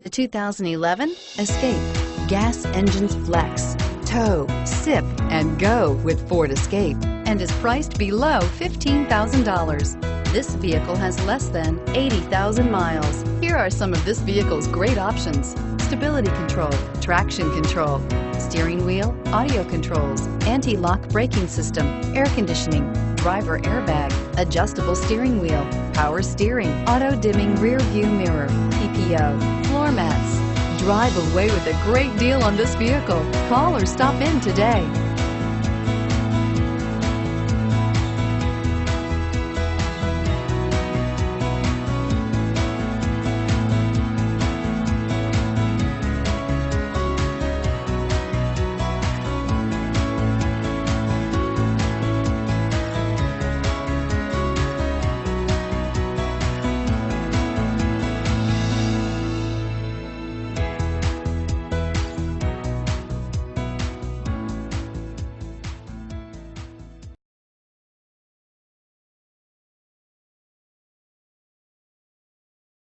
The 2011 Escape. Gas engines flex, tow, sip, and go with Ford Escape, and is priced below $15,000. This vehicle has less than 80,000 miles. Here are some of this vehicle's great options: stability control, traction control, steering wheel audio controls, anti-lock braking system, air conditioning, driver airbag, adjustable steering wheel, power steering, auto-dimming rear view mirror, PPO, floor mats. Drive away with a great deal on this vehicle. Call or stop in today.